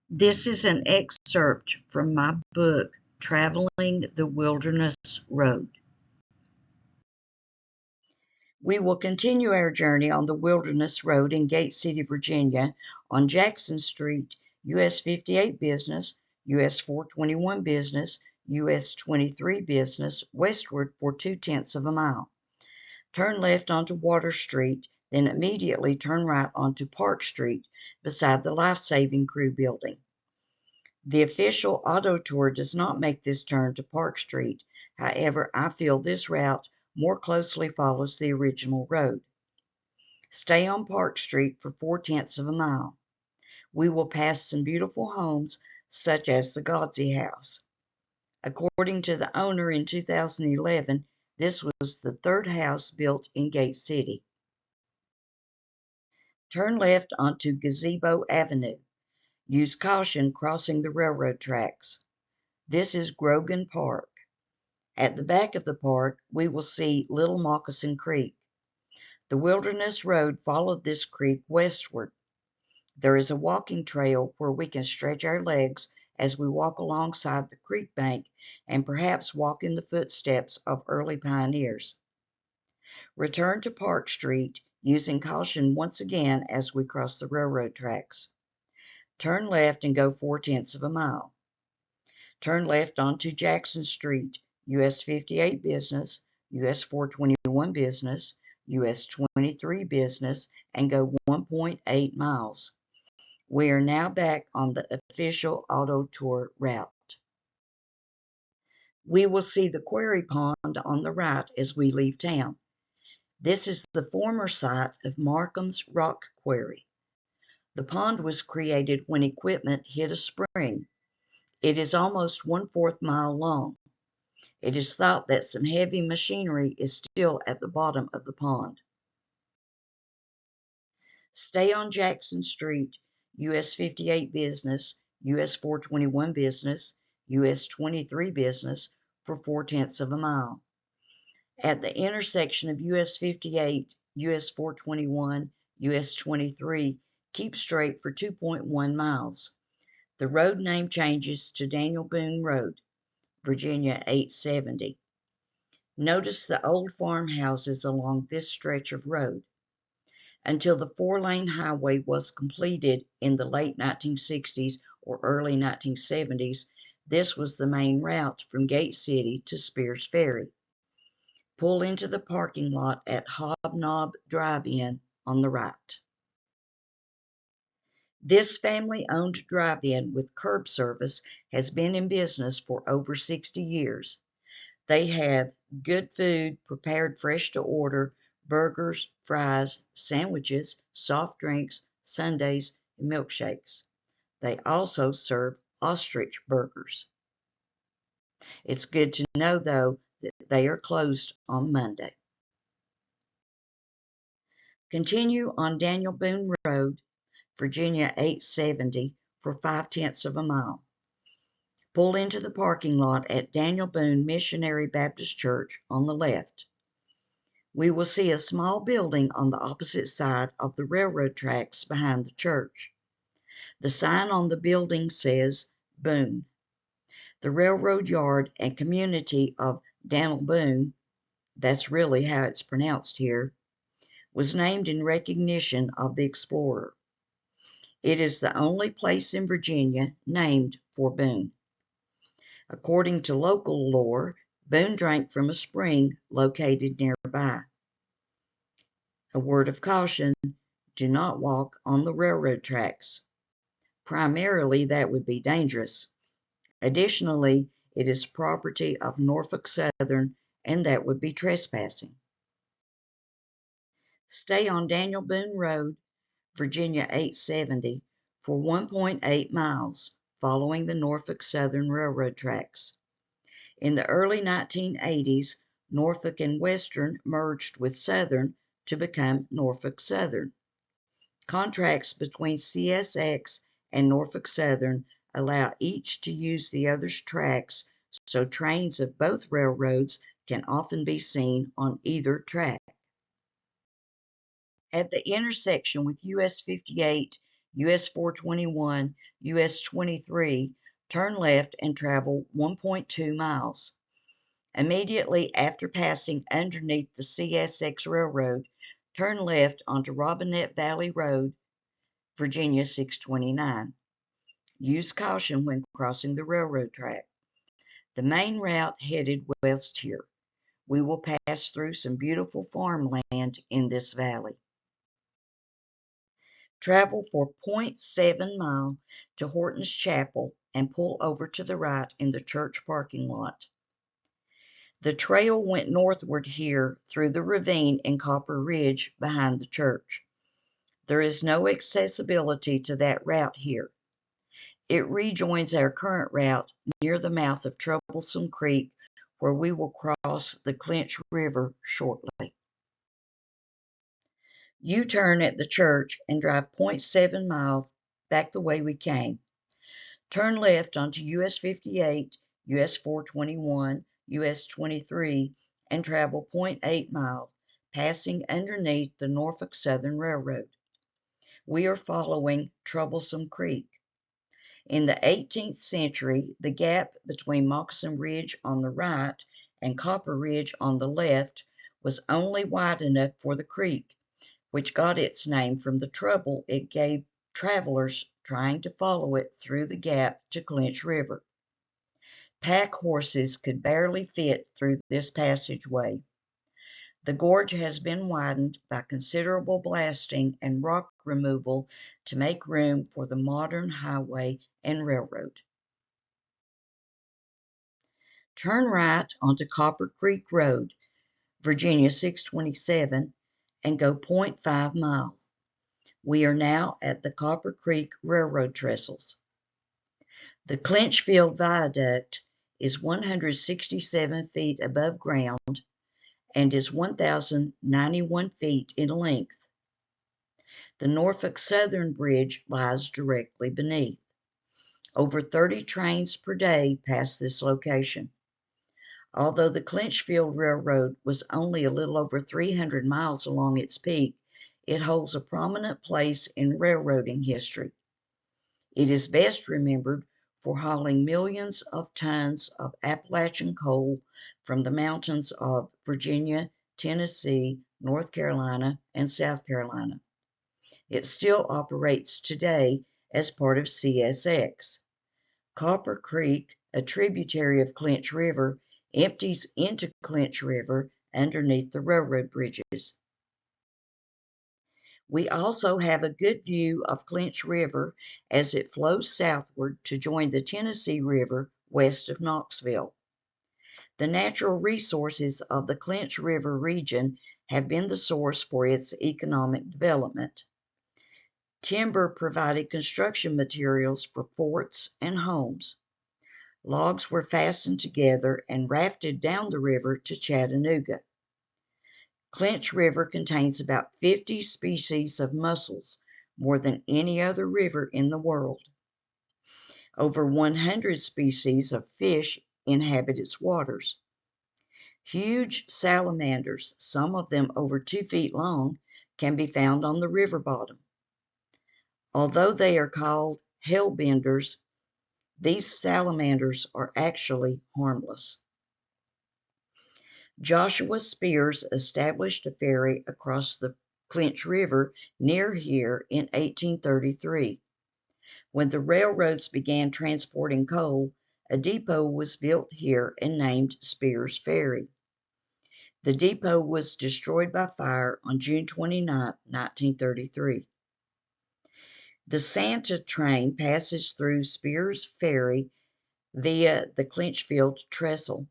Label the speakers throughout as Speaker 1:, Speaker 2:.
Speaker 1: This is an excerpt from my book, Traveling the Wilderness Road. We will continue our journey on the Wilderness Road in Gate City, Virginia, on Jackson Street, US 58 Business, US 421 Business, US 23 Business, westward for 2/10 of a mile. Turn left onto Water Street, then immediately turn right onto Park Street, beside the Life Saving Crew building. The official auto tour does not make this turn to Park Street. However, I feel this route more closely follows the original road. Stay on Park Street for 4/10 of a mile. We will pass some beautiful homes, such as the Godsey House. According to the owner in 2011, this was the third house built in Gate City. Turn left onto Gazebo Avenue. Use caution crossing the railroad tracks. This is Grogan Park. At the back of the park, we will see Little Moccasin Creek. The Wilderness Road followed this creek westward. There is a walking trail where we can stretch our legs as we walk alongside the creek bank and perhaps walk in the footsteps of early pioneers. Return to Park Street, using caution once again as we cross the railroad tracks. Turn left and go 4/10 of a mile. Turn left onto Jackson Street, US 58 Business, US 421 Business, US 23 Business, and go 1.8 miles. We are now back on the official auto tour route. We will see the quarry pond on the right as we leave town. This is the former site of Markham's Rock Quarry. The pond was created when equipment hit a spring. It is almost 1/4 mile long. It is thought that some heavy machinery is still at the bottom of the pond. Stay on Jackson Street, US 58 Business, US 421 Business, US 23 Business for 4/10 of a mile. At the intersection of US 58, US 421, US 23, keep straight for 2.1 miles. The road name changes to Daniel Boone Road, Virginia 870. Notice the old farmhouses along this stretch of road. Until the 4-lane highway was completed in the late 1960s or early 1970s, this was the main route from Gate City to Spears Ferry. Pull into the parking lot at Hobnob Drive-In on the right. This family-owned drive-in with curb service has been in business for over 60 years. They have good food prepared fresh to order, burgers, fries, sandwiches, soft drinks, sundaes, and milkshakes. They also serve ostrich burgers. It's good to know, though, that they are closed on Monday. Continue on Daniel Boone Road, Virginia 870 for 5/10 of a mile. Pull into the parking lot at Daniel Boone Missionary Baptist Church on the left. We will see a small building on the opposite side of the railroad tracks behind the church. The sign on the building says Boone. The railroad yard and community of Daniel Boone, that's really how it's pronounced here, was named in recognition of the explorer. It is the only place in Virginia named for Boone. According to local lore, Boone drank from a spring located nearby. A word of caution, do not walk on the railroad tracks. Primarily, that would be dangerous. Additionally, it is property of Norfolk Southern, and that would be trespassing. Stay on Daniel Boone Road, Virginia 870, for 1.8 miles, following the Norfolk Southern Railroad tracks. In the early 1980s, Norfolk and Western merged with Southern to become Norfolk Southern. Contracts between CSX and Norfolk Southern allow each to use the other's tracks, so trains of both railroads can often be seen on either track. At the intersection with US 58, US 421, US 23, turn left and travel 1.2 miles. Immediately after passing underneath the CSX Railroad, turn left onto Robinette Valley Road, Virginia 629. Use caution when crossing the railroad track. The main route headed west here. We will pass through some beautiful farmland in this valley. Travel for 0.7 mile to Horton's Chapel and pull over to the right in the church parking lot. The trail went northward here through the ravine in Copper Ridge behind the church. There is no accessibility to that route here. It rejoins our current route near the mouth of Troublesome Creek, where we will cross the Clinch River shortly. U-turn at the church and drive 0.7 miles back the way we came. Turn left onto US 58, US 421, US 23, and travel 0.8 miles, passing underneath the Norfolk Southern Railroad. We are following Troublesome Creek. In the 18th century, the gap between Moccasin Ridge on the right and Copper Ridge on the left was only wide enough for the creek, which got its name from the trouble it gave travelers trying to follow it through the gap to Clinch River. Pack horses could barely fit through this passageway. The gorge has been widened by considerable blasting and rock removal to make room for the modern highway and railroad. Turn right onto Copper Creek Road, Virginia 627, and go 0.5 miles. We are now at the Copper Creek Railroad trestles. The Clinchfield Viaduct is 167 feet above ground and is 1,091 feet in length. The Norfolk Southern Bridge lies directly beneath. Over 30 trains per day pass this location. Although the Clinchfield Railroad was only a little over 300 miles along its peak, it holds a prominent place in railroading history. It is best remembered for hauling millions of tons of Appalachian coal from the mountains of Virginia, Tennessee, North Carolina, and South Carolina. It still operates today as part of CSX. Copper Creek, a tributary of Clinch River, empties into Clinch River underneath the railroad bridges. We also have a good view of Clinch River as it flows southward to join the Tennessee River west of Knoxville. The natural resources of the Clinch River region have been the source for its economic development. Timber provided construction materials for forts and homes. Logs were fastened together and rafted down the river to Chattanooga. Clinch River contains about 50 species of mussels, more than any other river in the world. Over 100 species of fish inhabit its waters. Huge salamanders, some of them over 2 feet long, can be found on the river bottom. Although they are called hellbenders, these salamanders are actually harmless. Joshua Spears established a ferry across the Clinch River near here in 1833. When the railroads began transporting coal, a depot was built here and named Spears Ferry. The depot was destroyed by fire on June 29, 1933. The Santa train passes through Spears Ferry via the Clinchfield Trestle.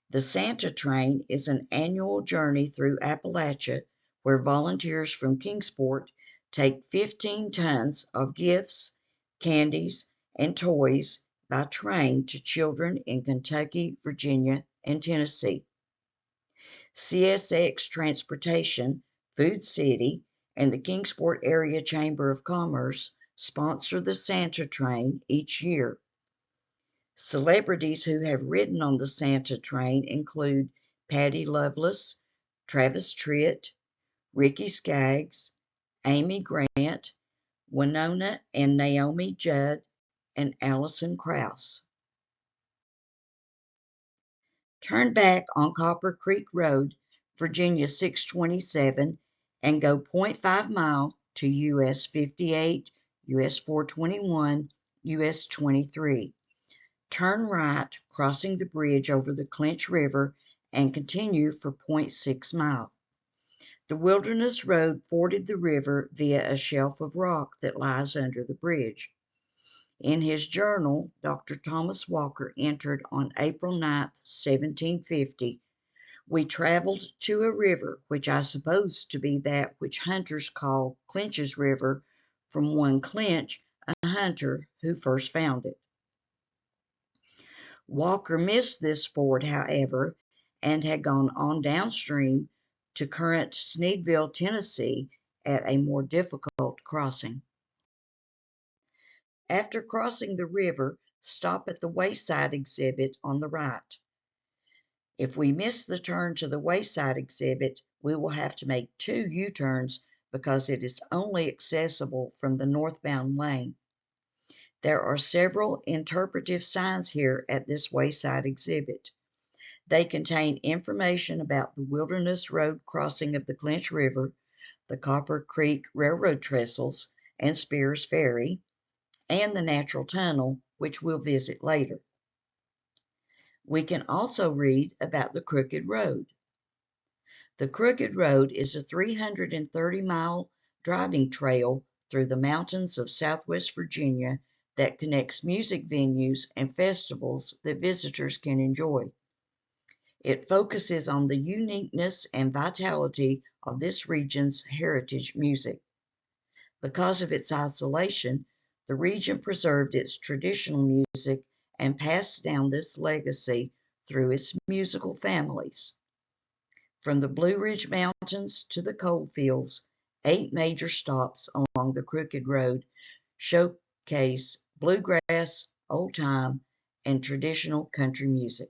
Speaker 1: The Santa train is an annual journey through Appalachia where volunteers from Kingsport take 15 tons of gifts, candies, and toys by train to children in Kentucky, Virginia, and Tennessee. CSX Transportation, Food City, and the Kingsport Area Chamber of Commerce sponsor the Santa train each year. Celebrities who have ridden on the Santa train include Patty Loveless, Travis Tritt, Ricky Skaggs, Amy Grant, Winona and Naomi Judd, and Allison Krause. Turn back on Copper Creek Road, Virginia 627, and go 0.5 mile to US 58, US 421, US 23. Turn right, crossing the bridge over the Clinch River, and continue for 0.6 miles. The Wilderness Road forded the river via a shelf of rock that lies under the bridge. In his journal, Dr. Thomas Walker entered on April 9, 1750, "We traveled to a river, which I suppose to be that which hunters call Clinch's River, from one Clinch, a hunter, who first found it." Walker missed this ford, however, and had gone on downstream to current Sneedville, Tennessee, at a more difficult crossing. After crossing the river, stop at the Wayside exhibit on the right. If we miss the turn to the Wayside exhibit, we will have to make 2 U-turns because it is only accessible from the northbound lane. There are several interpretive signs here at this Wayside exhibit. They contain information about the Wilderness Road crossing of the Clinch River, the Copper Creek Railroad trestles and Spears Ferry, and the Natural Tunnel, which we'll visit later. We can also read about the Crooked Road. The Crooked Road is a 330-mile driving trail through the mountains of Southwest Virginia that connects music venues and festivals that visitors can enjoy. It focuses on the uniqueness and vitality of this region's heritage music. Because of its isolation, the region preserved its traditional music and passed down this legacy through its musical families. From the Blue Ridge Mountains to the coal fields, 8 major stops along the Crooked Road showcase bluegrass, old-time, and traditional country music.